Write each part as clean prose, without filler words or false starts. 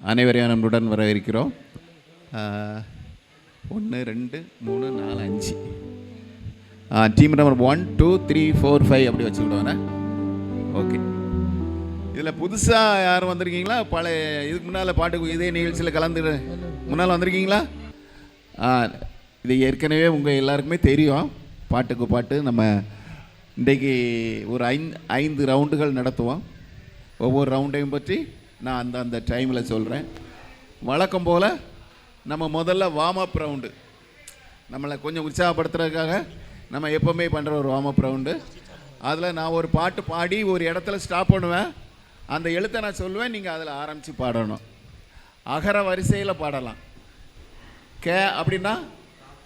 அனைவரையும் நம்முடன் வரவேற்கிறோம். 1 2 3 4 5 டீம் நம்பர் 1 2 3 4 5 அப்படி வச்சுக்கிட்டோண்ணே. ஓகே, இதில் புதுசாக யாரும் வந்திருக்கீங்களா? பழைய இதுக்கு முன்னால் பாட்டுக்கு இதே நிகழ்ச்சியில் கலந்து முன்னால் வந்திருக்கீங்களா? இது ஏற்கனவே உங்கள் எல்லாருக்குமே தெரியும். பாட்டுக்கு பாட்டு நம்ம இன்றைக்கு ஒரு 5 ரவுண்டுகள் நடத்துவோம். ஒவ்வொரு ரவுண்டையும் பற்றி நான் அந்த டைமில் சொல்கிறேன். வழக்கம் போல் நம்ம முதல்ல வார்ம் அப் ரவுண்டு, நம்மளை கொஞ்சம் உற்சாகப்படுத்துறதுக்காக நம்ம எப்போவுமே பண்ணுற ஒரு வார்ம் அப் ரவுண்டு. அதில் நான் ஒரு பாட்டு பாடி ஒரு இடத்துல ஸ்டாப் பண்ணுவேன். அந்த எழுத்தை நான் சொல்லுவேன், நீங்கள் அதில் ஆரம்பித்து பாடணும். அகர வரிசையில் பாடலாம். கே அப்படின்னா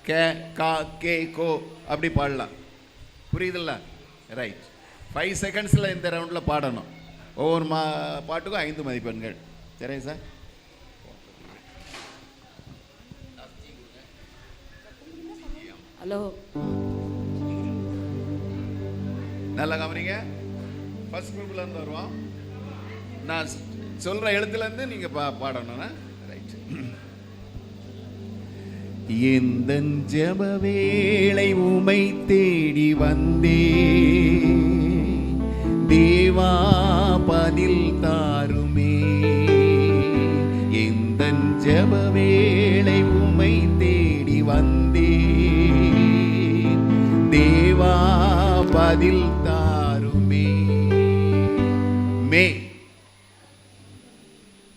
கே, கா, கே, கோ அப்படி பாடலாம். புரியுதில்ல? ரைட். 5 செகண்ட்ஸில் இந்த ரவுண்டில் பாடணும். ஒவ்வொரு பாட்டுக்கும் 5 மதிப்பெண்கள். சரிங்க சார்? ஹலோ, நல்லா கவனிங்க. ஃபர்ஸ்ட் குரூப்ல இருந்து வருவோம். நான் சொல்ற எழுத்துலேருந்து நீங்க பாடணும். ரைட். எந்தன் ஜெப வேளை உமை தேடி வந்தே, தேவா பதில் தாருமே. எந்தன் ஜெப வேளை உமை தேடி வந்தே, தேவா பதில் தாருமே. மே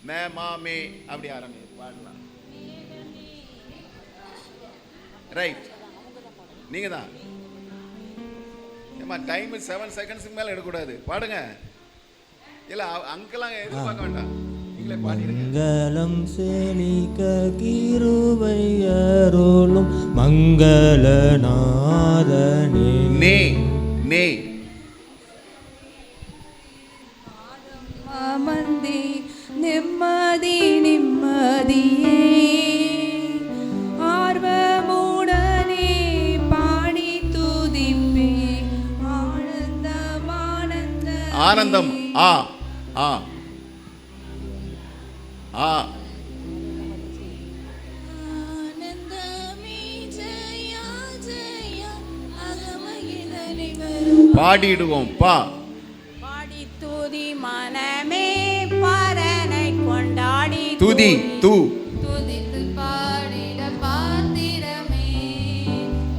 மே மாமே அப்படி ஆரம்பி பாடலாம். ரைட், நீங்க தான். ஏமா டைம் 7 செகண்ட்ஸ்க்கு மேல எடுக்கக்கூடாது. பாடுங்க. இல்ல அங்கெல்லாம் எதிர்பார்க்க வேண்டாம், நீங்களே பாடிடுங்க. மங்களம் செழிக்க கிருபை அருளும் மங்களநாதனே. நே நே மந்தி நிம்மதி நிம்மதியே, ஆர்வமுடனே பாடி துதிப்பே, ஆனந்தம் ஆனந்தம் ஆனந்தம். ஆ ஆ ஆ ஆனந்தமே ஜெயா ஜெயா அகமகிதனை வரும் பாடிடுவோம். பா பாடி துதி மனமே பரனை கொண்டாடி துதி து துதித்து பாடிட பாத்திரமே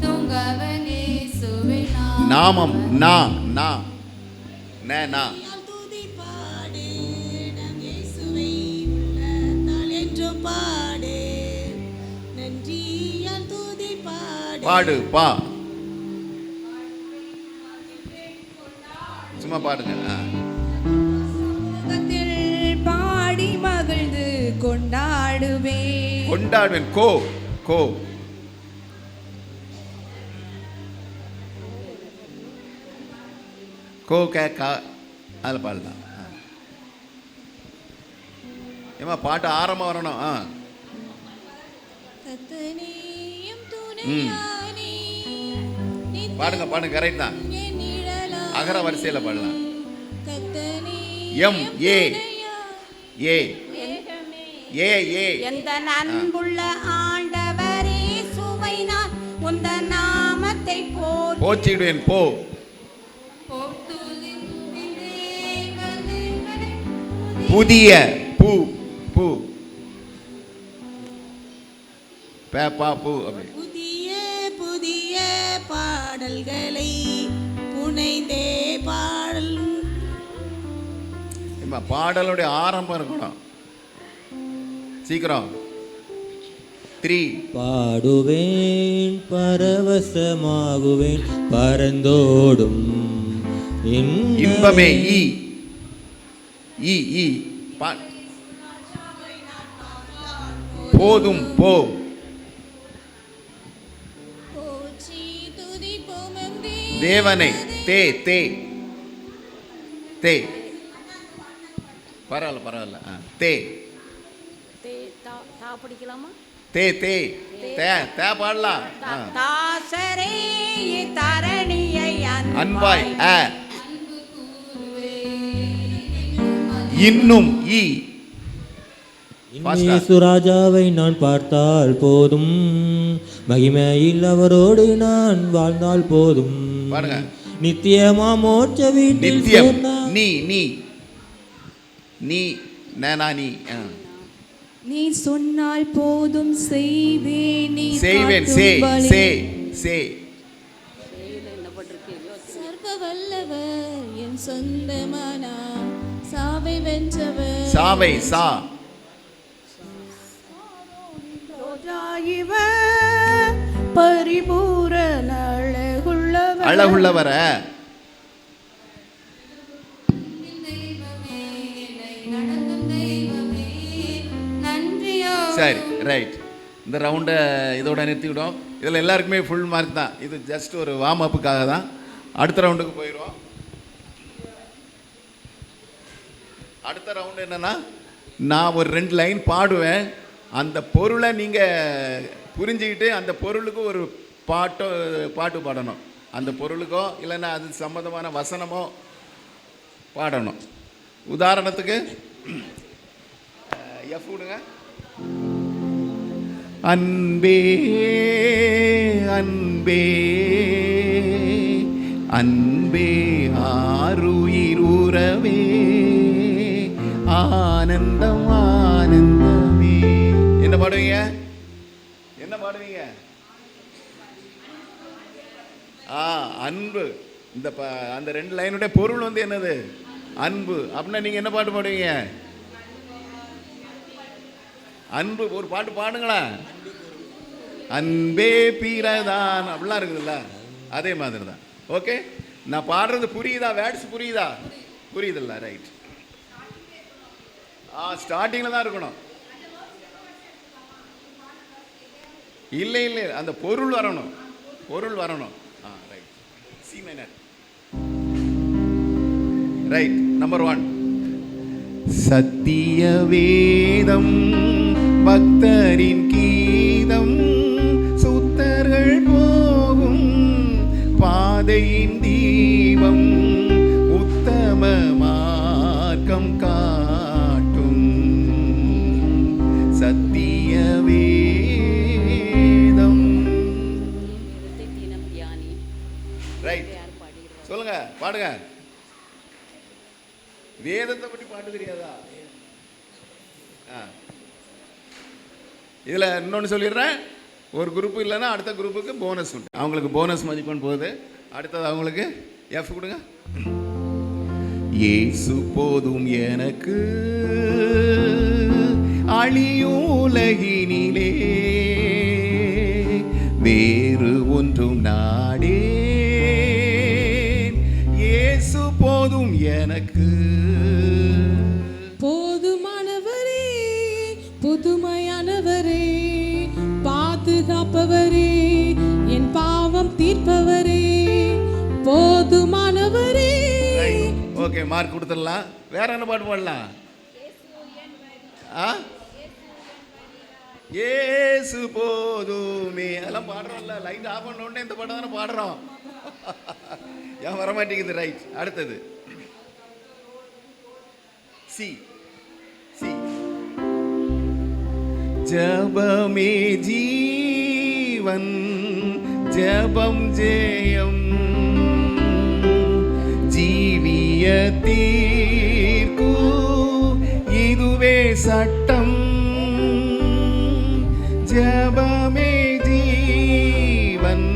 துங்கவனே சுவை நாமம். நா நா நே நா துதி பாடு நம் இயேசுவை உள்ளத்தால் என்று பாடு நன்றியால் துதி பாடு பாடு. பா சும்மா பாடுங்க. சமூகத்தில் பாடி மகிழ்ந்து கொண்டாடுவே கொண்டாடுவேன். கோ கோ கோ கே கா அதில் பாடலாம். ஏமா பாட்டு ஆரம்பம் வரணும். கத்தனேயும் துணையானே பாடுங்க பாடுங்க. கரெக்ட் தான். அகர வரிசையில் பாடலாம். எம் ஏ ஏ ஏ ஏ. எந்த அன்புள்ள ஆண்டவரே சுவை நான் உந்த நாமத்தை போற்றிடுவேன். போ புதிய பூ பூ பேப்பா பூ அப்படி. புதிய புதிய பாடல்களை புனைந்தே பாடல். பாடலுடைய ஆரம்பம் இருக்கணும். சீக்கிரம். 3 பாடுவேன் பரவசமாகுவேன் பரந்தோடும் இன்பமே. ஈ ஈ ஈ போதும். போ தேவனை. தே தே தே. பரவாயில்ல பரவாயில்ல. தே படிக்கலாமா? தே தே தே தே பாடலாம். தாசரே தரணியை அன்பாய். இன்னும். ஈ இயேசு ராஜாவை நான் பார்த்தால் போதும், மகிமையில் அவரோடு நான் வாழ்ந்தால் போதும். பாருங்க. நித்தியமா மோட்ச வீட்டில் நித்தியம். சேர்ந்தால் நீ நீ நீ நானா நீ நீ சொன்னால் போதும் செய்வேன், நீ செய்வேன். சே சே சே சர்வ வல்லவர் என் சொந்தமானா, சாவை வென்றவர் சாவை சா பரிபூரண அழகுள்ளவர் அழகுள்ளவர சரி ரைட். இந்த ரவுண்டை இதோட நிறுத்திவிடும். இதில் எல்லாருக்குமே ஃபுல் மார்க் தான். இது ஜஸ்ட் ஒரு வார்ம் அப்புக்காக தான். அடுத்த ரவுண்டுக்கு போயிடுவோம். அடுத்த ரவுண்டு என்னென்னா, நான் ஒரு 2 லைன் பாடுவேன். அந்த பொருளை நீங்கள் புரிஞ்சுக்கிட்டு அந்த பொருளுக்கு ஒரு பாட்டு பாடணும். அந்த பொருளுக்கோ இல்லைன்னா அது சம்மந்தமான வசனமோ பாடணும். உதாரணத்துக்கு எஃப் விடுங்க. அன்பே அன்பே அன்பே ஆருயிருவே ஆனந்தம் ஆனந்தமே. என்ன பாடுவீங்க? என்ன பாடுவீங்க? அன்பு. இந்த அந்த 2 லைனுடைய பொருள் வந்து என்னது? அன்பு. அப்படின்னா நீங்க என்ன பாட்டு பாடுவீங்க? அன்பு. ஒரு பாட்டு பாடுங்களா? அன்பே பிரதான் அப்படிலாம் இருக்குதுல்ல, அதே மாதிரி தான். ஓகே, நான் பாடுறது புரியுதா? வேர்ட்ஸ் புரியுதா? புரியுதில்ல? ரைட். ஸ்டார்டிங்கில் தான் இருக்கணும். இல்லை இல்லை, அந்த பொருள் வரணும். பொருள் வரணும். Right. C minor. Right. Number 1. சத்திய வேதம் பக்தரின் கீதம், சுத்தர்கள் போகும் பாதையின் தீபம், உத்தம மார்க்கம் காட்டும் சத்திய வேதம். ரைட். சொல்லுங்க, பாடுங்க. வேதத்தை பற்றி பாட்டு தெரியாதா? இதில் இன்னொன்று சொல்லிடுறேன். ஒரு குரூப்பு இல்லைன்னா அடுத்த குரூப்புக்கு போனஸ் உண்டு. அவங்களுக்கு போனஸ் மதிப்பெண் போகுது. அடுத்தது அவங்களுக்கு எஃப் கொடுங்க. இயேசு போதும் எனக்கு அழியும் உலகினிலே, வேறு ஒன்றும் நாடேன், இயேசு போதும் எனக்கு. போதுமானவரே, புதுமையானவரே, பாதுகாப்பவரே, என் பாவம் தீர்ப்பவரே, போதுமானவரே. ஓகே, மார்க் கொடுத்துடலாம். வேற என்ன பாட்டு பாடலாம்? இயேசு போதுமே, அதெல்லாம் பாடுறோம்ல. லைட் ஆஃப் பண்ண உடனே இந்த பாட்டு தானே பாடுறோம். ஏன் வர மாட்டேங்குது? ரைட். அடுத்தது சி. சி. ஜபமே ஜீவன், ஜபம் ஜெயம், ஜீவிய தீர்க்கு இதுவே சட்டம், ஜபமே ஜீவன்,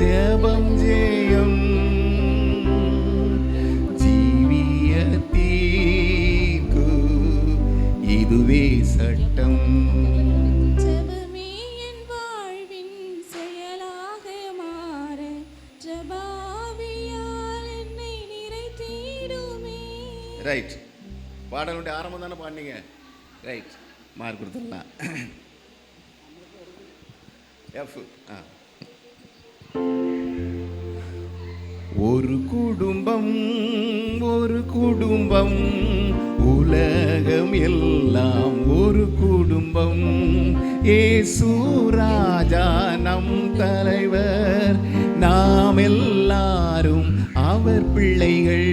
ஜபம் ஜெயம், ஜீவிய தீர்க்கு இதுவே சட்டம். ஜெபமே என் வாழ்வின் செயலாக மாற, ஜெபாவியால் என்னை நிறைத்திடுமே. ரைட். பாடலுடைய ஆரம்பம் தானே பாடினீங்க. ரைட். மார்க் கொடுத்துடலாம். எஃப். ஒரு குடும்பம், ஒரு குடும்பம், உலகம் எல்லாம் ஒரு குடும்பம், இயேசு ராஜா நம் தலைவர், நாம் எல்லாரும் அவர் பிள்ளைகள்.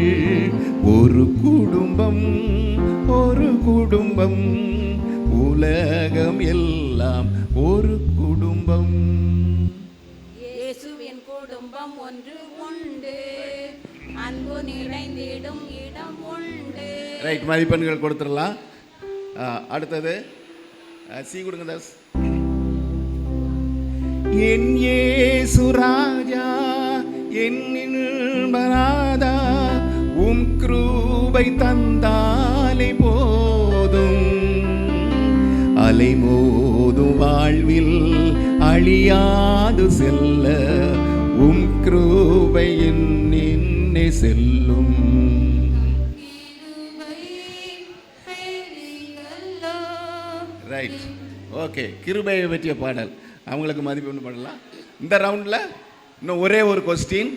ஒரு குடும்பம், ஒரு குடும்பம், உலகம் எல்லாம் ஒரு குடும்பம். இயேசுவின் குடும்பம் ஒன்று உண்டு, அன்பு நிறைந்திடும் இடம் உண்டு. ரைட், மதிப்பெண்கள் கொடுத்துடலாம். அடுத்தது சி கொடுங்க தாஸ். என் இயேசு ராஜா என் இன்பநாதா, உம் கிருபை தந்தாலே போதும், அலைமோதும் வாழ்வில் அழியாது செல்ல, உம் கிருபை என்னை செல்லும். Right, okay. கிருபையை பற்றிய பாடல் அவங்களுக்கு மதிப்பெண் பண்ணலாம். இந்த ரவுண்டில் இன்னும் ஒரே ஒரு கொஸ்டின்.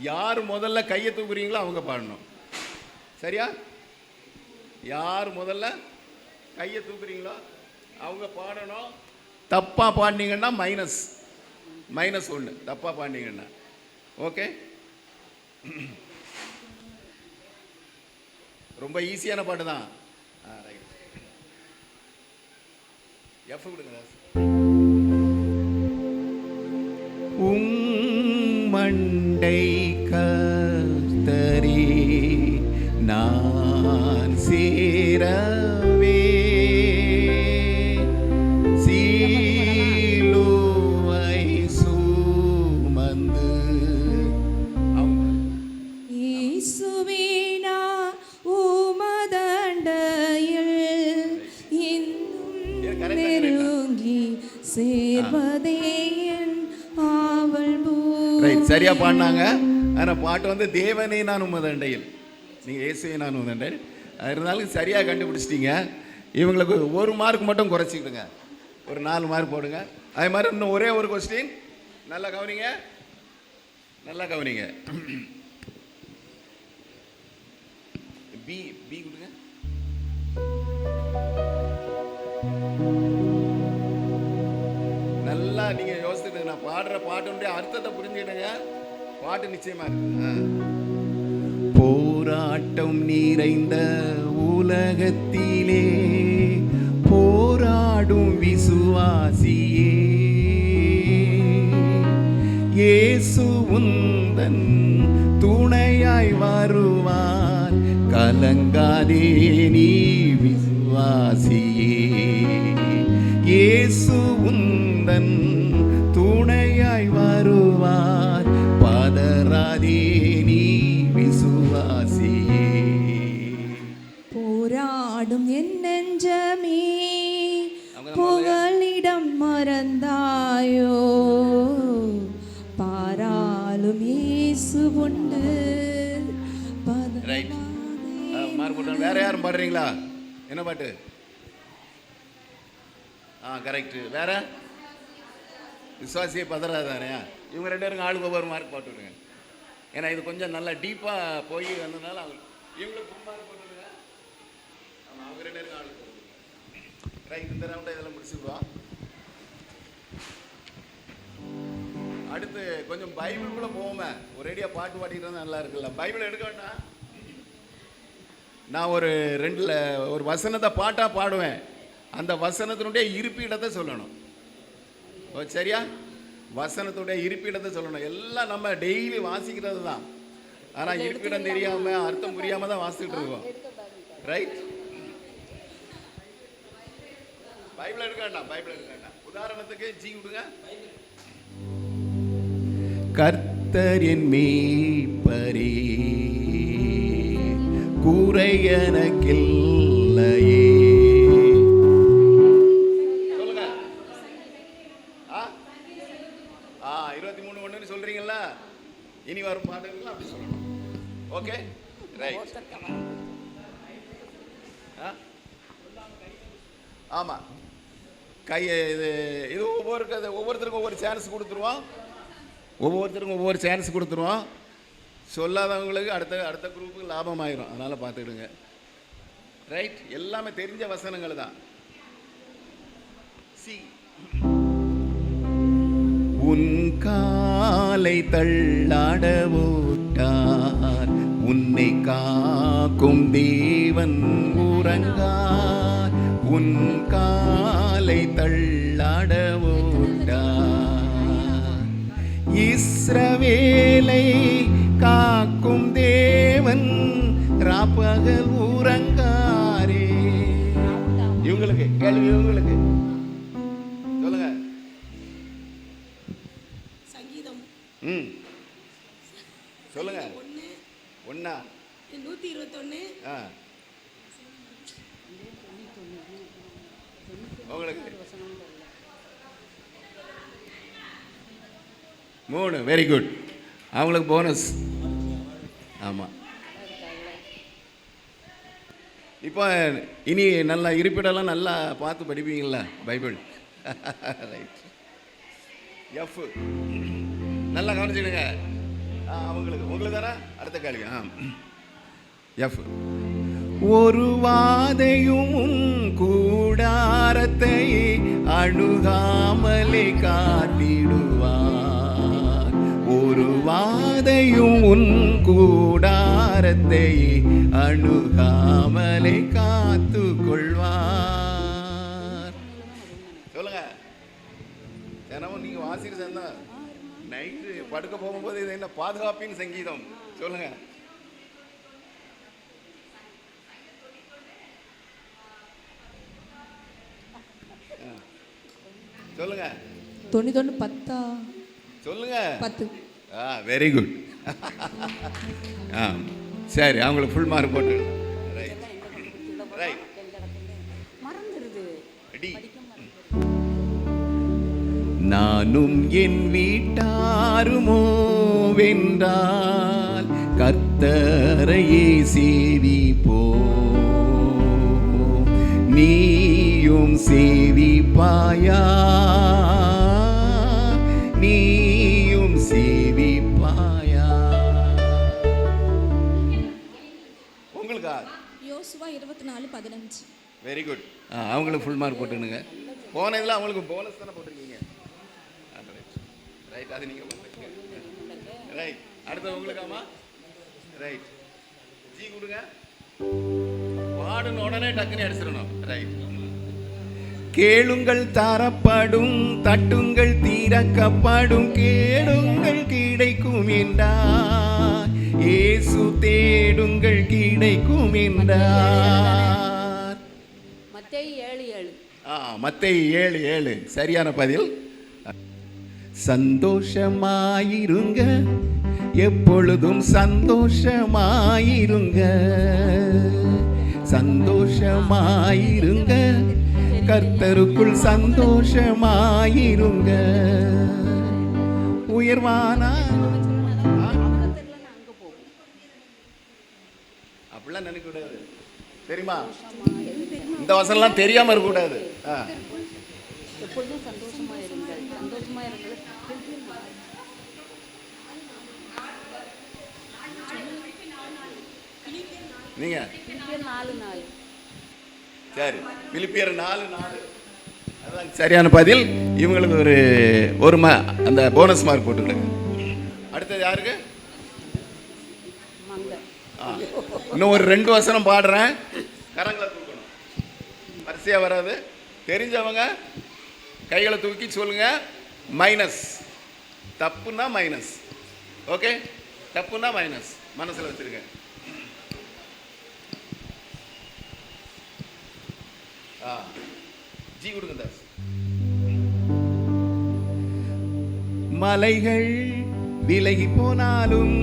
யார் முதல்ல கையை தூக்குறீங்களோ அவங்க பாடணும். சரியா? யார் முதல்ல கையை தூக்குறீங்களோ அவங்க பாடணும். தப்பாக பாடினீங்கன்னா -1. தப்பாக பாடினீங்கன்னா ஓகே. ரொம்ப ஈஸியான பாட்டு தான். ரைட், எஃப் கொடுங்க. மண்டை கர்த்தரே நான் சேரவே, சீலுவை சுமந்து. இயேசுவே நான் உமதண்டையில் இன்னும் நெருங்கி சேர்வதே என் ஆவல் போ. ரைட், சரியா பாடினாங்க. ஆனால் பாட்டு வந்து தேவனே நான் உமதண்டையில், நீங்கள் இயேசுவே நான் உமதண்டையில் இருந்தாலும் சரியாக கண்டுபிடிச்சிட்டீங்க. இவங்களுக்கு 1 மார்க் மட்டும் குறைச்சிக்கிடுங்க, ஒரு 4 மார்க் போடுங்க. அதே மாதிரி இன்னும் ஒரே ஒரு கொஸ்டின். நல்லா கவனிங்க, நல்லா கவனிங்க. பி கொடுங்க. நல்லா நீங்கள் யோசிச்சுட்டு நான் பாடுற பாட்டுடைய அர்த்தத்தை புரிஞ்சுக்கிடுங்க. பாட்டு நிச்சயமா இருக்கு. போராட்டம் நிறைந்த உலகத்திலே போராடும் விசுவாசியே, இயேசு உந்தன் துணையாய் வருவார், கலங்காதே நீ விசுவாசியே. இயேசு உந்தன் துணையாய் வருவார், பதறாதே நீ விசுவாசியே. போராடும் என் நெஞ்சமே புகலிடம் மறந்தாயோ, பாராளும் இயேசு உண்டு. ரைட், வேற யாரும் பாடுறீங்களா? என்ன பாட்டு? கரெக்ட். வேற விசுவாசியை பதறாதானே. இவங்க 2 பேரும் ஆளுக்கு ஒவ்வொரு மார்க் போட்டுவிடுங்க. ஏன்னா இது கொஞ்சம் நல்லா டீப்பாக போய் வந்ததுனால இவங்களுக்கு ஃபுல் மார்க் போட்டுவிடுங்க. ஆமாம், அவங்க 2 பேரும் ஆளுக்கு போட்டுவிடுங்க. ரைட், இந்த ரவுண்டை இதெல்லாம் முடிச்சுடுவோம். அடுத்து கொஞ்சம் பைபிளுக்குள்ளே போவோமே. ஒரேடியாக பாட்டு பாடிட்டு இருந்தால் நல்லா இருக்குல்ல. பைபிள் எடுக்க வேண்டாம். நான் ஒரு 2 வசனத்தை பாட்டாக பாடுவேன். அந்த வசனத்தினுடைய இருப்பிடத்தை சொல்லணும். சரியா? வசனத்துடைய இருப்பிடத்தை சொல்லணும். எல்லாம் நம்ம டெய்லி வாசிக்கிறது தான். ஆனால் இருப்பிடம் தெரியாமல் அர்த்தம் புரியாமல் தான் வாசிச்சுட்டு இருக்கோம். ரைட், பைபிள் எடுக்க வேண்டாம். உதாரணத்துக்கு ஜி விடுங்க. கர்த்தர் என் மேய்ப்பரே, குறை எனக்கில்லையே. சொல்லுங்க. 23:1 சொல்றீங்களா? இனி வரும் பாடல்கள் அப்படி சொல்லணும். Okay, right. ஆமா, கையை இது ஒவ்வொருத்தருக்கும் ஒவ்வொரு சான்ஸ் கொடுத்துருவோம். சொல்லாதவங்களுக்கு அடுத்த குரூப்புக்கு லாபம் ஆயிரும். அதனால் பார்த்துக்கிடுங்க. ரைட், எல்லாமே தெரிஞ்ச வசனங்கள் தான். சி, உன் காலை தள்ளாட ஓட்டார், உன்னை காக்கும் தேவன் உறங்கார், உன் காலை தள்ளாட ஓட்டார். இஸ்ரவேலை காக்கும் தேவன் ராப்பகல் உறங்காரே. இவங்களுக்கு கேள்வி, இவங்களுக்கு சொல்லுங்க. சங்கீதம் சொல்லுங்க. ஒன்னா 121 உங்களுக்கு 3. Very good. அவங்களுக்கு போனஸ். ஆமாம். இப்போ இனி நல்லா இருப்பிடலாம் நல்லா பார்த்து படிப்பீங்களா பைபிள்? ரைட். எஃப் நல்லா கவனிச்சுடுங்க. அவங்களுக்கு உங்களுக்கு தானே அடுத்த கேள்வி. எஃப். ஒரு வாதையும் கூடாரத்தை அணுகாமலே காத்திடுவார். ஒரு வாதையும் உன் கூடாரத்தை அணுகாமலே காத்து கொள்வார். சொல்லுங்க. தினமும் நீங்க வாசிட்டு சேர்ந்தா நைட்டு படுக்க போகும்போது இது என்ன பாதுகாப்பின் சங்கீதம். சொல்லுங்க. சொல்லுங்க. 91 10 சொல்லுங்க. 10. Very good. சரி, அவங்களுக்கு ஃபுல் மார்க் போட்டு. நானும் என் வீட்டாருமோ வென்றால் கர்த்தரையே சேவிப்போ, நீயும் சேவிப்பாயா, நீயும் சேவிப்பாயா. உங்களுக்கா? யோசுவா 24:15. Very good. அவங்களுக்கு ஃபுல் மார்க் போட்டுனுங்க. போன இதில் அவங்களுக்கு போனஸ் தானே போட்டிருக்கீங்க. ரைட். அது நீங்கள் பண்ணுங்க. ரைட். அடுத்து உங்களுக்காமா? ரைட். ஜி கொடுங்க. பாடுன உடனே டக்குன்னு அடிச்சிடணும். ரைட். கேளுங்கள் தரப்படும், தட்டுங்கள் திறக்கப்படும், கேளுங்கள் கிடைக்கும் என்றார். இயேசு தேடுங்கள் கிடைக்கும் என்றார். மத்தேயு 7:7. மத்தேயு 7:7 சரியான பதில். சந்தோஷமாயிருங்க, எப்பொழுதும் சந்தோஷமாயிருங்க, சந்தோஷமாயிருங்க, கர்த்தருக்குள் சந்தோஷமாயிருங்க. உயர்வான அப்படிலாம் நினைக்க கூடாது. தெரியுமா? இந்த வசனம்லாம் தெரியாம இருக்க கூடாது. எப்பொழுதும் சந்தோஷமா இருங்கள், சந்தோஷமா இருங்கள். நீங்க பிலிப்பியர் 4:4. சரி, பிலிப்பியர் 4:4 அதான் சரியான பதில். இவங்களுக்கு ஒரு அந்த போனஸ் மார்க் போட்டுக்கிடுங்க. அடுத்தது யாருக்கு? இன்னும் ஒரு 2 வசனம் பாடுறேன். கரங்களை தூக்கணும், வரிசையா வராது. தெரிஞ்சவங்க கைகளை தூக்கி சொல்லுங்க. மைனஸ். தப்புன்னா மைனஸ். ஓகே, தப்புன்னா மைனஸ் மனசுல வச்சிருக்க. ஜி கொடுங்க தாஸ். மலைகள் விலகி போனாலும்,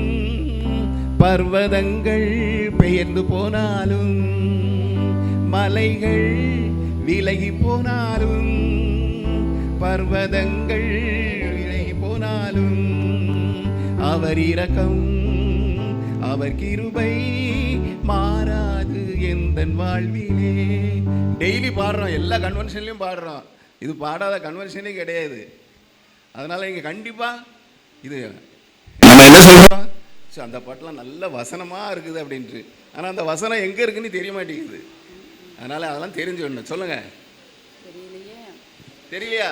பர்வதங்கள் பெயர்ந்து போனாலும், மலைகள் விலகி போனாலும், பர்வதங்கள் விலகி போனாலும், அவர் இரக்கம் அவர் கிருபை மாறாது எந்தன் வாழ்விலே. டெய்லி பாடுறோம், எல்லா கன்வென்ஷன்லையும் பாடுறோம். இது பாடாத கன்வென்ஷனே கிடையாது. அதனால இங்கே கண்டிப்பாக இது நம்ம என்ன சொல்கிறோம், அந்த பாட்டெலாம் நல்ல வசனமாக இருக்குது அப்படின்ட்டு. ஆனால் அந்த வசனம் எங்கே இருக்குன்னு தெரிய மாட்டேங்குது. அதனால் அதெல்லாம் தெரிஞ்சுக்கணும். சொல்லுங்கள். தெரியலையா?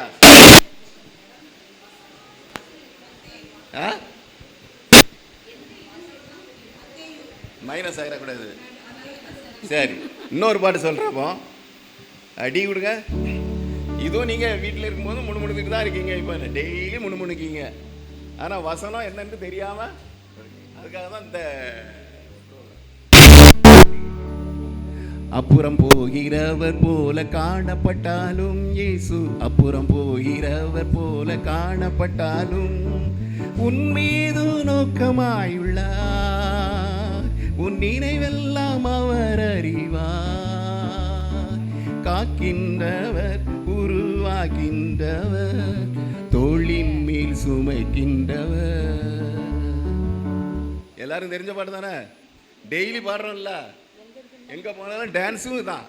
மைனஸ் ஆகிடக்கூடாது. சரி, இன்னொரு பாட்டு சொல்கிறப்போ அடி கொடுங்க. இதுவும் நீங்கள் வீட்டில் இருக்கும்போது முணுமுணுக்கிட்டு தான் இருக்கீங்க. இப்போ டெய்லி முணுமுணுக்கீங்க. ஆனால் வசனம் என்னன்னு தெரியாமல், அதுக்காக தான் இந்த அப்புறம் போகிறவர் போல காணப்பட்டாலும் இயேசு அப்புறம் போகிறவர் போல காணப்பட்டாலும் உன் மீது நோக்கமாயுள்ளார், உன் நினைவெல்லாம் அவர் அறிவார். காக்கின்றவர், உருவாகின்றவர், தோளின் மேல் சுமைக்கின்றவர். எல்லாரும் தெரிஞ்ச பாட்டு தானே, டெய்லி பாடுறோம்ல, எங்கே போனாலும் டான்ஸும் தான்.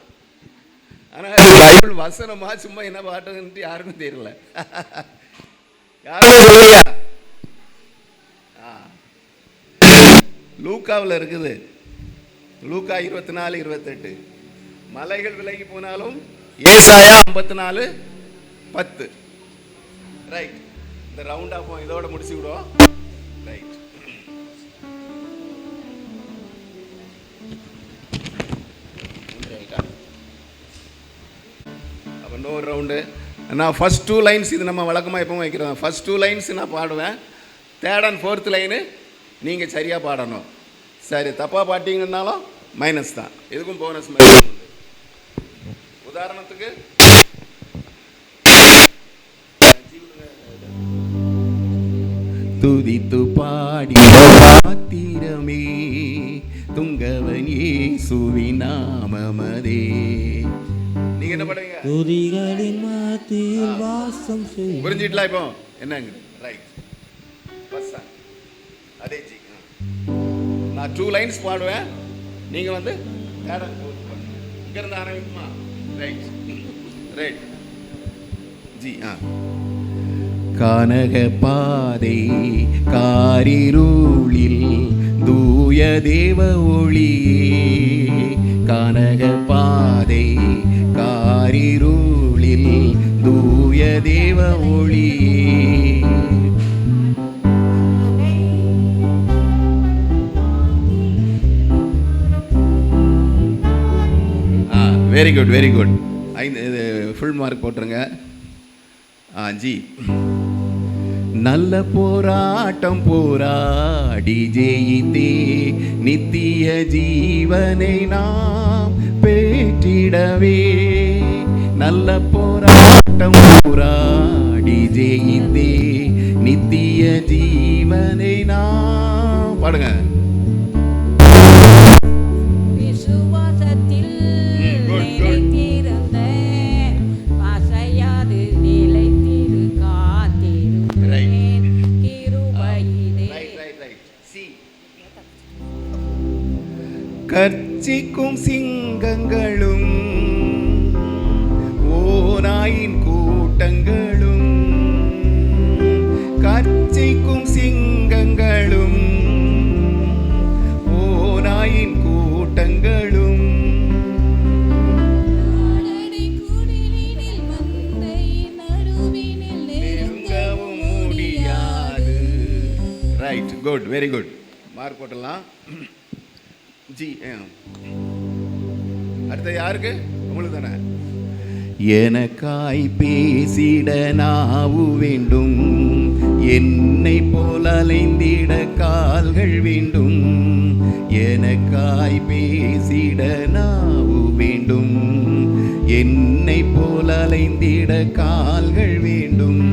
ஆனால் பைபிள் வசனமா சும்மா என்ன பாட்டுன்ட்டு யாருக்கும் தெரியல. யாருமே சொல்லலையா? லூக்காவில் இருக்குது, லூக்கா 24:28. மலைகள் விலகி போனாலும் ஏசாயா 54:10. ரைட், இந்த ரவுண்ட் ஆஃப் இதோட முடிச்சு விடுவோம். ரைட், அப்போ இன்னொரு ரவுண்டு. நான் ஃபஸ்ட் 2 லைன்ஸ், இது நம்ம வழக்கமாக எப்பவும் வைக்கிறோம். ஃபஸ்ட் 2 லைன்ஸ் நான் பாடுவேன், 3rd and 4th லைனு நீங்கள் சரியாக பாடணும். சரி, தப்பாக பாட்டிங்கன்னாலும் மைனஸ் தான், எதுக்கும் போனஸ் மாதிரி. உதாரணத்துக்கு துதித்து பாடி பாத்திரமே துங்கவன் இயேசுவின் நாமமதே. நீங்க என்ன பண்ணுவீங்க? துதிகளின் மத்தியில் வாசம் செய்யும். புரிஞ்சிட்டலாம் இப்போ என்னங்க? ரைட், பஸ் அதே ஜி. நான் 2 லைன்ஸ் பாடுவேன், நீங்கள் வந்து இங்கேருந்து ஆரம்பிக்குமா? Right right ji. கானக பாதை காரிருளில் தூய தேவ ஒளியே, கானக பாதை காரிருளில் தூய தேவ ஒளியே. Very good very good. 5 இது ஃபுல் மார்க் போட்டுருங்க. ஜி. நல்ல போராட்டம் போராடி ஜெயித்தே நித்திய ஜீவனை நாம் பெற்றிடவே. நல்ல போராட்டம் போராடி ஜெயித்தே நித்திய ஜீவனை நாம். பாடுங்க. கர்ச்சிக்கும் சிங்கங்களும் ஓநாயின் கூட்டங்களும், கர்ச்சிக்கும் சிங்கங்களும் ஓநாயின் கூட்டங்களும், நெருங்கவும் முடியாது. Right, good, very good. Mark போட்டலாம் ஜி. அடுத்த யாருக்கு? உங்களுக்கு தானே. எனக்காய் பேசிட நாவு வேண்டும், என்னை போல் அலைந்திட கால்கள் வேண்டும். எனக்காய் பேசிட நாவு வேண்டும், என்னை போல் அலைந்திட கால்கள் வேண்டும்.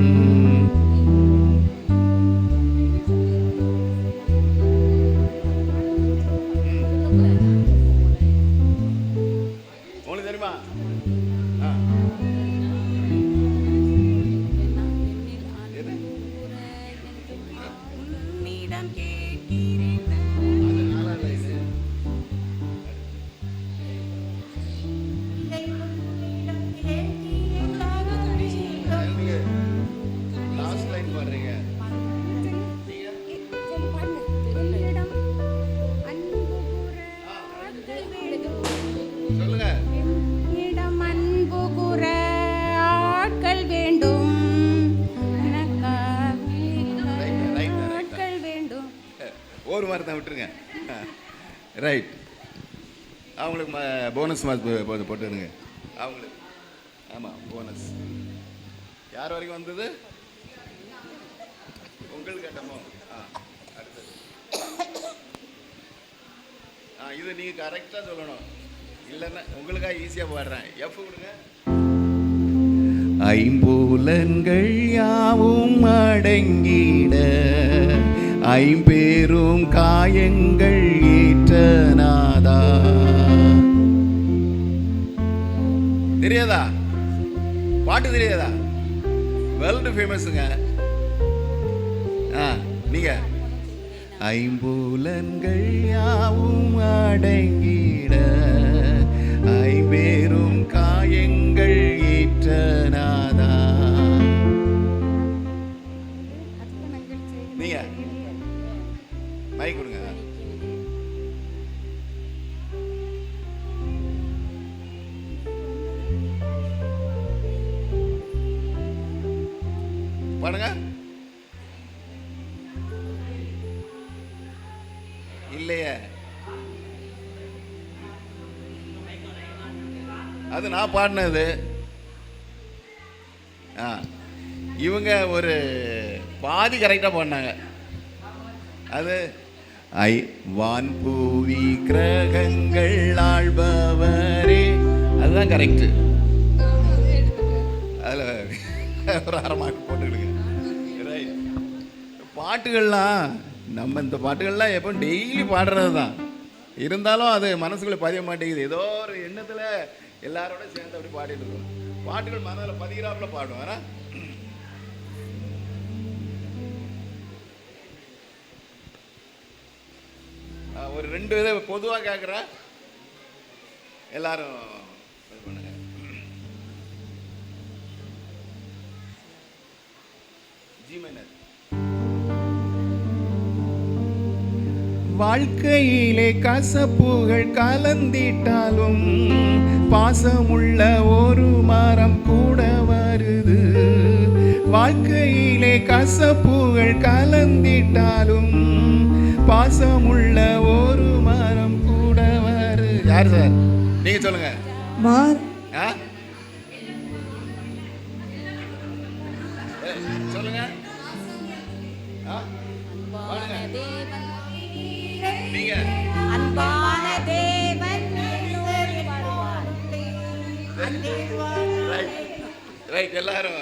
ஒரு வார்த்தை விட்டுருங்க. ரைட். அவங்களுக்கு போனஸ் மார்க் போட்டுருங்க அவங்களுக்கு. ஆமாம், போனஸ். யார் வரைக்கும் வந்தது? உங்களுக்கு கேட்டமோ? அடுத்தது. இது நீங்கள் கரெக்டாக சொல்லணும், இல்லைன்னா உங்களுக்காக ஈஸியாக பாடுறேன். எஃப் கொடுங்க. ஐம்புலன்கள் யாவும் அடங்கிட ஐம்பெரும் காயங்கள் ஏற்றநாதா. தெரியாதா? பாட்டு தெரியாதா? வேர்ல்டு ஃபேமஸுங்க. நீங்க ஐம்புலன்கள் யாவும் அடங்கிட ஐம்பெரும் காயங்கள் ஏற்றநாதா. நீங்க மைக் கொடுங்க. பாடுங்க. இல்லையே, அது நான் பாடினது. இவங்க ஒரு பாதி கரெக்டாக பாடினாங்க. அது வான் பூவி கிரகங்கள் ஆள்பவரே, அதுதான் கரெக்டு. அதில் ஒரு அரை மார்க் போட்டுக்கிடுங்க. ரைட். பாட்டுகள்லாம் நம்ம இந்த பாட்டுகள்லாம் எப்போ டெய்லி பாடுறது தான், இருந்தாலும் அது மனசுக்குள்ளே பதிய மாட்டேங்குது. ஏதோ ஒரு எண்ணத்தில் எல்லாரோட சேர்ந்து அப்படி பாடிட்டு இருக்கோம். பாட்டுகள் மனதில் பதிகிறாப்புல பாடும். வேணா ஒரு 2 இதை பொதுவாக கேட்குறேன், எல்லாரும் இது பண்ணுங்க. G minor. வாழ்க்கையிலே கசப்புகள் கலந்திட்டாலும் பாசமுள்ள ஒரு மரம் கூட வருது. வாழ்க்கையிலே கசப்புகள் கலந்திட்டாலும் பாசமுள்ள ஒரு மரம் கூட வருது. யார் சார்? நீங்க சொல்லுங்க. சொல்லுங்க. நீங்க அன்பான தேவன் ரைட். எல்லாரும்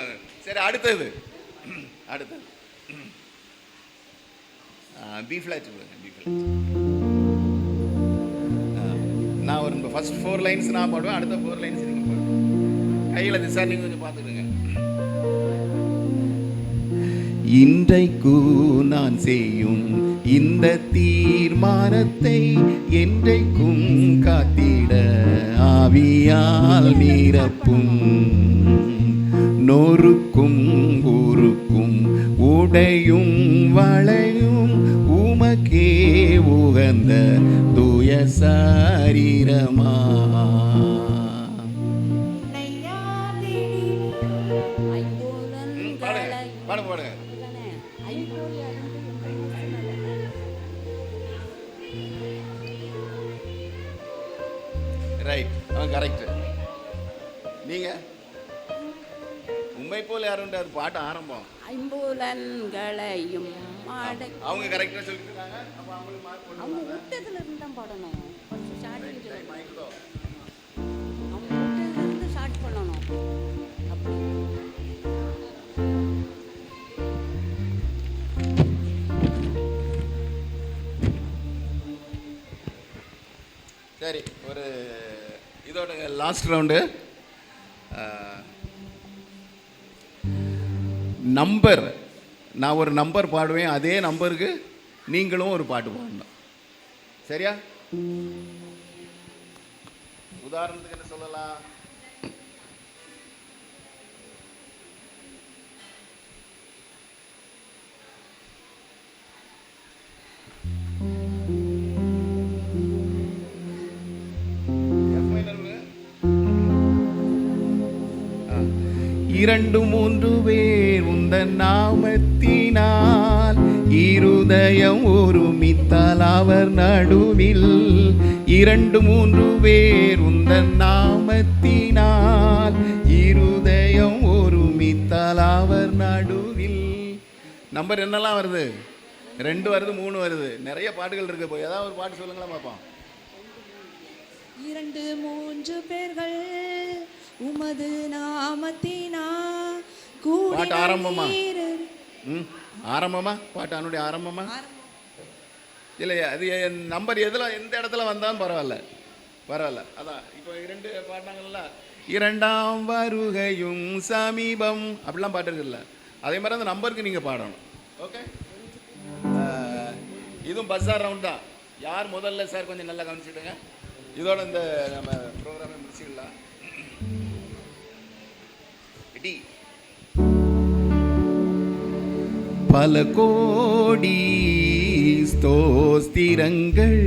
சரி. அடுத்தது பி ஃபிளாட். B flat. நான் ஒரு ஃபர்ஸ்ட் 4 லைன்ஸ் நான் பாடுவேன், அடுத்த 4 லைன்ஸ் நீங்கள் பாடுவேன். கையில் சார் நீங்கள் கொஞ்சம் பார்த்துடுங்க. இன்றைக்கு நான் செய்யும் இந்த தீர்மானத்தை என்றைக்கும் காத்திட ஆவியால் நிரப்பும். நொறுக்கும் ஊருக்கும் உடையும் வளையும் உமக்கே உகந்த தூய சரீரமா. பாடுங்க. ரைட். அவன் கரெக்ட். நீங்க உண்மை போல யாருன்ற அது பாட்டு ஆரம்பம். ஐம்புலன்களையும் அவங்க கரெக்டா சொல்லிருக்காங்க. அப்ப அவங்களுக்கு மார்க் போடுங்க. அவங்க விட்டதுல இருந்து தான் பாடணும். ஃபர்ஸ்ட் ஸ்டார்டிங்ல மைக்லோ அவங்க விட்டதுல இருந்து ஸ்டார்ட் பண்ணணும். அப்படி சரி. ஒரு இதோட லாஸ்ட் ரவுண்டு. நம்பர். நான் ஒரு நம்பர் பாடுவேன், அதே நம்பருக்கு நீங்களும் ஒரு பாட்டு பாடணும். சரியா? உதாரணத்துக்கு என்ன சொல்லலாம்? இரண்டு மூன்று பேர் உந்தன் நாமத்தினால் இருதயம் ஒருமித்தால் அவர் நடுவில் 2-3 பேர் உந்தன் நாமத்தினால். இருதயம் ஒருமித்தால் அவர் நடுவில். நம்பர் என்னெல்லாம் வருது? 2 வருது, 3 வருது. நிறைய பாட்டுகள் இருக்கு. போய் ஏதாவது ஒரு பாட்டு சொல்லுங்களா பார்ப்போம். 2-3 பேர்கள் உமது நாமத்தினா பாட்டு ஆரம்பமா? ஆரம்பமா? பாட்டு அவனுடைய ஆரம்பமா? இல்லையா? அது நம்பர் எதில் எந்த இடத்துல வந்தாலும் பரவாயில்ல, பரவாயில்ல. அதான் இப்போ 2 பாட்டாங்கள்ல, 2ஆம் வருகையும் சமீபம் அப்படிலாம் பாட்டு இருக்குல்ல, அதே மாதிரி அந்த நம்பருக்கு நீங்கள் பாடணும். ஓகே, இதுவும் பஸ்ஸார் ரவுண்ட் தான். யார் முதல்ல சார் கொஞ்சம் நல்லா கவனிச்சுடுங்க. இதோட இந்த நம்ம ப்ரோக்ராமை முடிச்சுக்கலாம். பல கோடி ஸ்தோத்திரங்கள்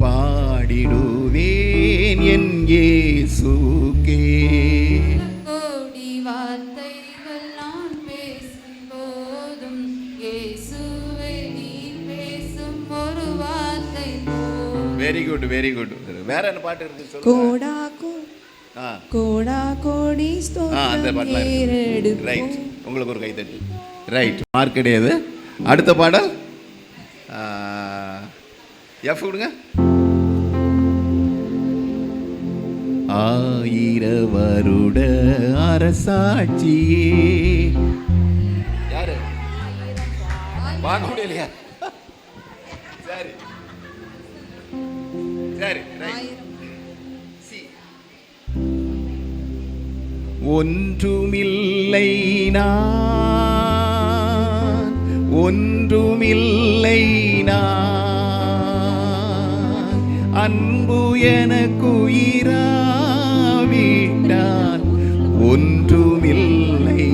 பாடிடுவேன் என் இயேசுக்கே. கோடி வார்த்தைகள் நான் பேசும் போதும் இயேசுவே நீ பேசும் ஒரு வார்த்தை. Very good, very good. வேற என்ன பாட்டு இருக்கு சொல்லுங்க. கோடா கோடி அந்த ஸ்தோத்திரம் பாட்டுலாம் ஏறெடுப்போம். ரைட், உங்களுக்கு ஒரு கைத்தட்டு. ரைட், மார்க் கிடையாது. அடுத்த பாடல் எஃப் கொடுங்க. 1000 வருட அரசாட்சியே. யாரு பார்க்க முடியலையா? சரி சரி, ரைட். ஒன்றுமில்லை நான், ஒன்றுமில்லை நான், அன்பு எனக்குயிராவிட்டால் ஒன்றுமில்லை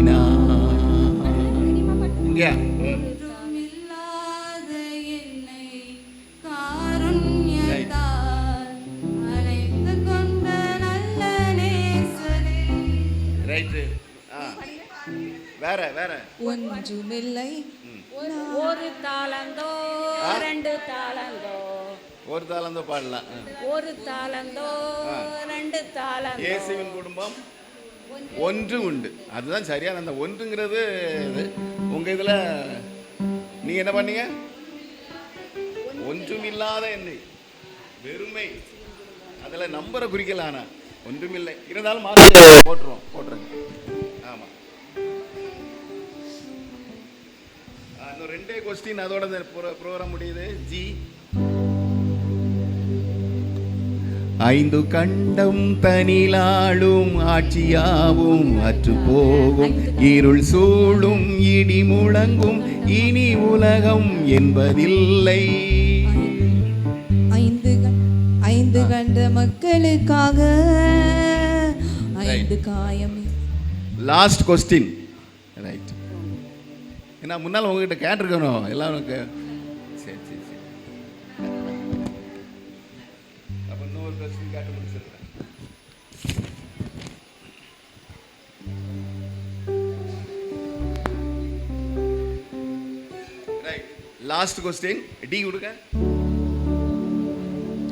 நான். இங்கே ஒன்றுமில்லாத என்னை காருண்யத்தால் அழைத்து கொண்ட நல்ல நேசரே. ரைட்டு. வேற வேற ஒன்றுமில்லை. ஒரு தாளந்தோ 2 தாளந்தோ, ஒரு தாளந்தோ பாடலாம். ஒரு தாளந்தோ 2 தாளந்தோ. இயேசுவின் குடும்பம் ஒன்று உண்டு. அதுதான் சரியான அந்த ஒன்றுங்கிறது. இது உங்க இதுல நீங்க என்ன பண்ணீங்க? ஒன்றுமில்லாத என்னை, வெறுமை. அதுல நம்பரை குறிக்கல. ஆனா ஒன்றுமில்லை இருந்தாலும் மார்க் போட்டுருங்க. ஆமா, இன்னும் 2 கொஸ்டின் அதோட ப்ரோக்ராம் முடியுது. ஜி 5 கண்டம் தனிலாளும் ஆட்சியாவும் அற்று போகும், இருள் சூழும் இடி முழங்கும், இனி உலகம் என்பதில்லை. 5 கண்ட மக்களுக்காக 5 காயம். Last question. ரைட். ஏன்னா முன்னால் உங்ககிட்ட கேட்டிருக்கணும் எல்லாரும். சரி சரி சரி, அப்போ இன்னொரு கொஸ்டின் கேட்டு முடிச்சிருக்கேன். Right, last question. டி கொடுங்க.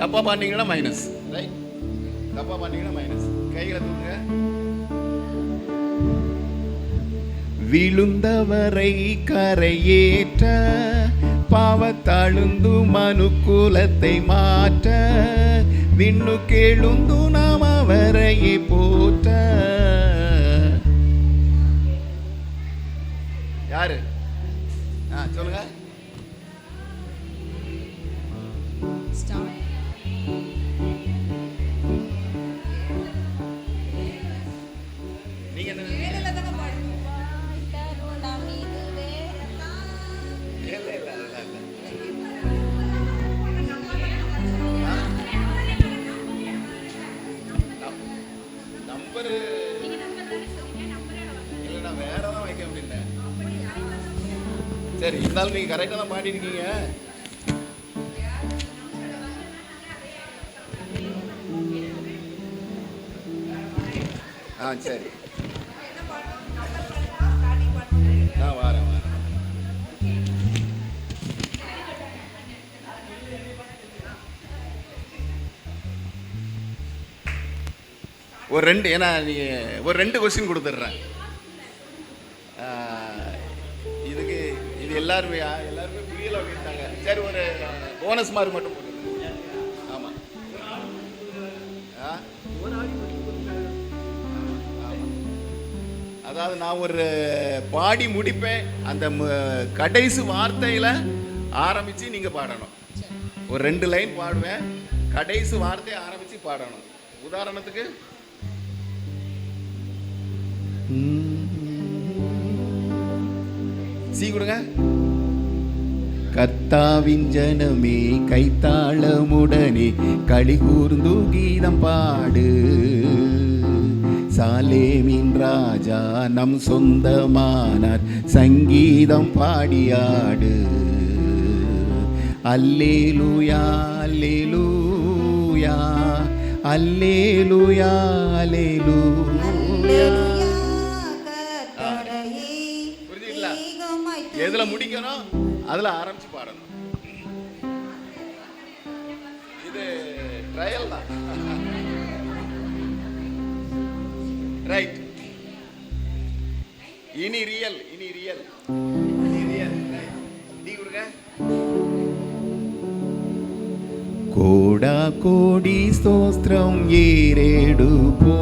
தப்பா பண்ணீங்கன்னா மைனஸ். ரைட், தப்பா பண்ணீங்கன்னா மைனஸ். கைகளை தூக்குங்க. விழுந்தவரை கரையேற்ற பாவத்தாழுந்து மனுக்குலத்தை மாற்ற விண்ணு கேளுந்து நாம் அவரையே போற்ற. யாரு? சொல்லுங்க. நீங்க என்ன? நம்பர் இல்லைண்ணா, வேற தான் வைக்க முடியல. சரி, இருந்தாலும் நீங்க கரெக்டாக தான் பாடிருக்கீங்க. சரி, நான் வரேன். ஒரு 2, ஏன்னா நீங்கள் ஒரு 2 கொஸ்டின் கொடுத்துட்றேன். இதுக்கு இது எல்லாருமே புரியல அப்படின்ட்டாங்க. சரி, ஒரு போனஸ் மார்க் மட்டும் போட்டுருங்க. ஆமாம், அதாவது நான் ஒரு பாடி முடிப்பேன், அந்த கடைசி வார்த்தையில் ஆரம்பித்து நீங்கள் பாடணும். ஒரு 2 லைன் பாடுவேன், கடைசி வார்த்தையை ஆரம்பித்து பாடணும். உதாரணத்துக்கு சி கொடுங்க. கர்த்தாவின் ஜனமே கைத்தாளமுடனே களிகூர்ந்து கீதம் பாடு, சாலேமின் ராஜா நம் சொந்தமானார் சங்கீதம் பாடியாடு. அல்லேலூயா அல்லேலூயா அல்லேலூயா அல்லேலூயா. புரிஞ்சுங்களா? எதுல முடிக்கணும் அதுல ஆரம்பிச்சு பாடணும். இது ட்ரையல் தான். ரைட். இனி ரியல் நீ கொடுங்க. கோடா கோடி ஸ்தோத்திரம் ஏறெடுப்போ,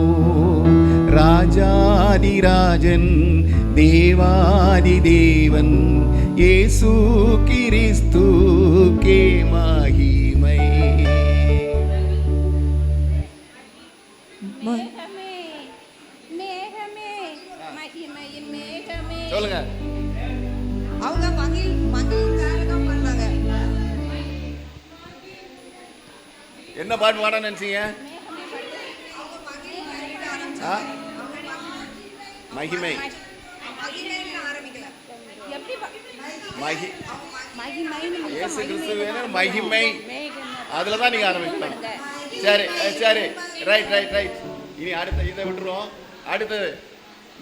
ராஜாதிராஜன் தேவாதி தேவன் இயேசு கிறிஸ்துக்கே மகிமை. மேகமே மேகமே மகிமையின் மேகமே. சொல்லுங்க. அவங்க மகிழ்காரகம் பண்ணாங்க. என்ன பாட்டு பாட நினைச்சீங்க? மகிமை. இயேசு கிறிஸ்துவின் மகிமை, அதுல தான் நீங்க ஆரம்பிக்கணும். சரி, ரைட். இனி அடுத்த இதை விட்டுருவோம். அடுத்தது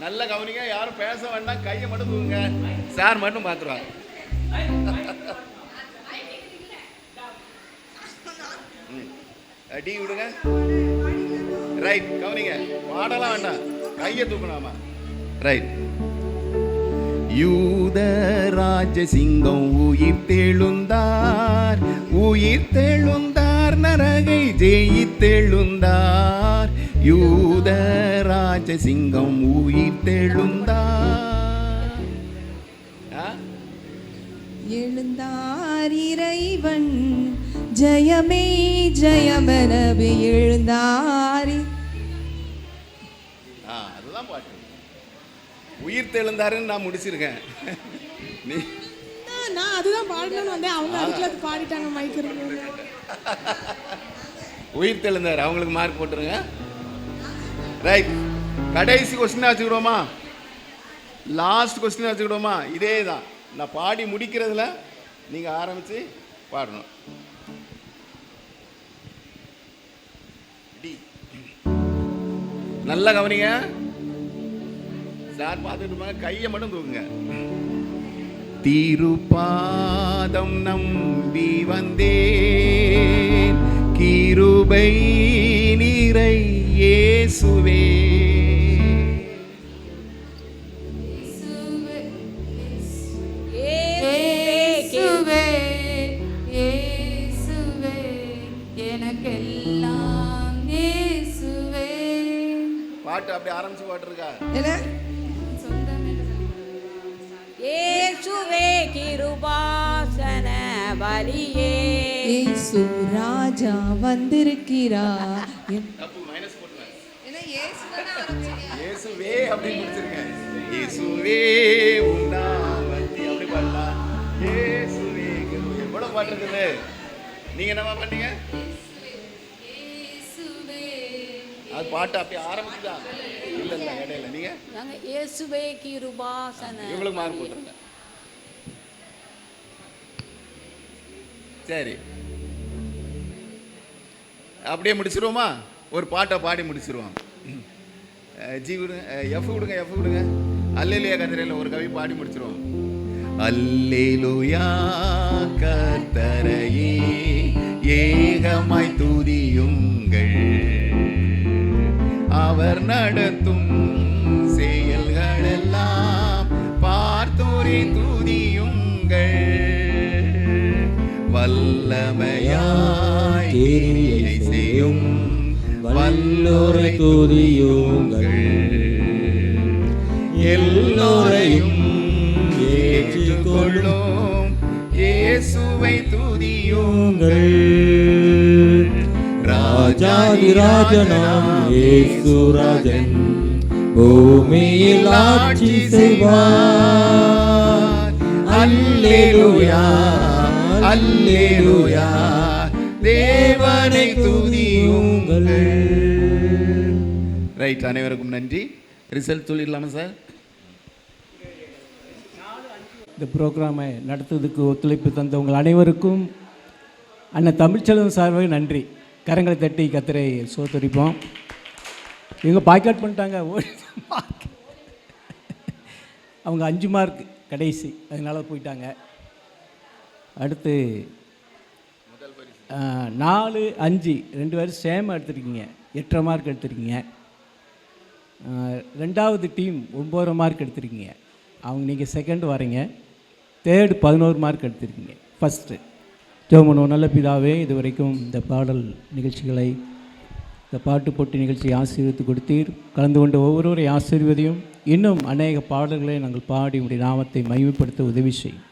நல்ல கவனிங்க, யாரும் பேச வேண்டாம், கையை மட்டும் தூக்குங்க, சார் மட்டும் பார்த்துருவாங்க. டீ விடுங்க. ரைட், கவனிங்க, பாடலாம் வேண்டாம், கையை தூக்கணுமா. ரைட். யூத ராஜசிங்கம் உயிர் தெழுந்தார் நரகை ஜெயித்தெழுந்தார். யூத ராஜசிங்கம் உயிர் தெழுந்தார். எழுந்தார் இறைவன் ஜெயமே ஜெயமெனவே எழுந்தார். அதுதான் பாட்டு. உயிர் தெழுந்தாருன்னு நான் முடிச்சிருக்கேன். நான் அதுதான் பாடணும்னு வந்தேன், அவங்க அதுக்குள்ள பாடிட்டாங்க மைக்கு. உயிர் தெழுந்தார், அவங்களுக்கு மார்க் போட்டுருங்க. ரைட். கடைசி கொஸ்டின் வச்சுக்கிடுவோமா, லாஸ்ட் கொஸ்டின் வச்சுக்கிடுவோமா? இதே தான், நான் பாடி முடிக்கிறதுல நீங்க ஆரம்பிச்சு பாடணும். நல்லா கவனிங்க, சார் பார்த்துட்டு இருப்பாங்க, கையை மட்டும் தூக்குங்க. திருப்பாதம் நம்பி வந்தேன், கிருபை நிறை இயேசுவே. எனக்கெல்லாம் இயேசுவே. பாட்டு அப்படி ஆரம்பிச்சு பாட்டு இருக்கா? இயேசுவே கிருபாசன பலியே. இயேசு ராஜா வந்திருக்கிறார். தப்பு, மைனஸ் போட்டுங்க. இயேசுவே அப்படி முடிச்சிருக்கேன். இயேசுவே உண்டாமத்தி அப்படி பாடலாம். இயேசுவே எவ்வளவு பாட்டு இருக்குது. நீங்க என்ன பண்ணீங்க? அது பாட்டு அப்படி ஆரம்பிச்சுதா? இல்ல இடையில நீங்க நாங்க இயேசுவே கிருபாசன. இவ்வளவு மார்க் போட்டுருங்க. சரி, அப்படியே முடிச்சிருவோமா? ஒரு பாட்டை பாடி முடிச்சிருவோம். ஜி விடுங்க, எஃப் விடுங்க. அல்லேலூயா கர்த்தரே ஒரு கவி பாடி முடிச்சிருவோம். அல்லேலூயா கர்த்தரையே ஏகமாய் துதியுங்கள், அவர் நடத்தும் செயல்களெல்லாம் பார்த்தோரை துதியுங்கள். வல்லமையாய் கிரியை செய்யும் வல்லோரை துதியுங்கள். எல்லோரையும் ஏற்றுக்கொள்ளும் இயேசுவை துதியுங்கள். ராஜாதிராஜனாம் இயேசுராஜன் பூமியில் ஆட்சி செய்வார். அல்லேலூயா அல்லேலூயா தேவனை துதியுங்கள். ரைட், அனைவருக்கும் நன்றி. ரிசல்ட் சொல்லிடலாமா சார்? இந்த ப்ரோக்ராமை நடத்துவதற்கு ஒத்துழைப்பு தந்த உங்கள் அனைவருக்கும் அண்ணன் தமிழ்ச்செல்வன் சார்பாக நன்றி. கரங்களை தட்டி கத்தரை சோத்தரிப்போம். இவங்க பாய்காட் பண்ணிட்டாங்க. அவங்க 5 மார்க் கடைசி, அதனால் போயிட்டாங்க. அடுத்து 4, 5 2 பேரும் சேமாக எடுத்துருக்கீங்க, 8.5 மார்க் எடுத்துருக்கீங்க. 2வது டீம் 9 மார்க் எடுத்துருக்கீங்க. அவங்க நீங்கள் செகண்ட் வரீங்க. 3rd 11 மார்க் எடுத்திருக்கீங்க. ஃபஸ்ட்டு ஜெபம் நல்ல பிதாவே, இது வரைக்கும் இந்த பாடல் நிகழ்ச்சிகளை, இந்த பாட்டு போட்டி நிகழ்ச்சியை ஆசீர்வதித்து கொடுத்தீர். கலந்து கொண்ட ஒவ்வொருவரை ஆசீர்வதியும். இன்னும் அநேக பாடல்களை நாங்கள் பாடி உங்களுடைய நாமத்தை மகிமைப்படுத்த உதவி செய்யும்.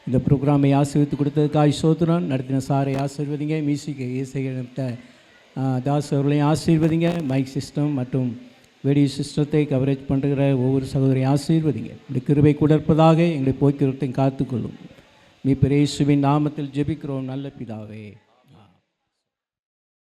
இந்த ப்ரோக்ராமை ஆசீர்வதித்து கொடுத்ததுக்காக சோத்திரம். நடத்தின சாரை ஆசீர்வதிங்க. மியூசிக் இசைத்த தாஸ் அவர்களையும் ஆசீர்வதிங்க. மைக் சிஸ்டம் மற்றும் வீடியோ சிஸ்டத்தை கவரேஜ் பண்ணுற ஒவ்வொரு சகோதரையும் ஆசீர்வதிங்க. இந்த கிருபை கொடுப்பதாக எங்களை போக்குவரத்தையும் காத்துக்கொள்ளும். மீட்பர் இயேசுவின் நாமத்தில் ஜெபிக்கிறோம் நல்ல பிதாவே.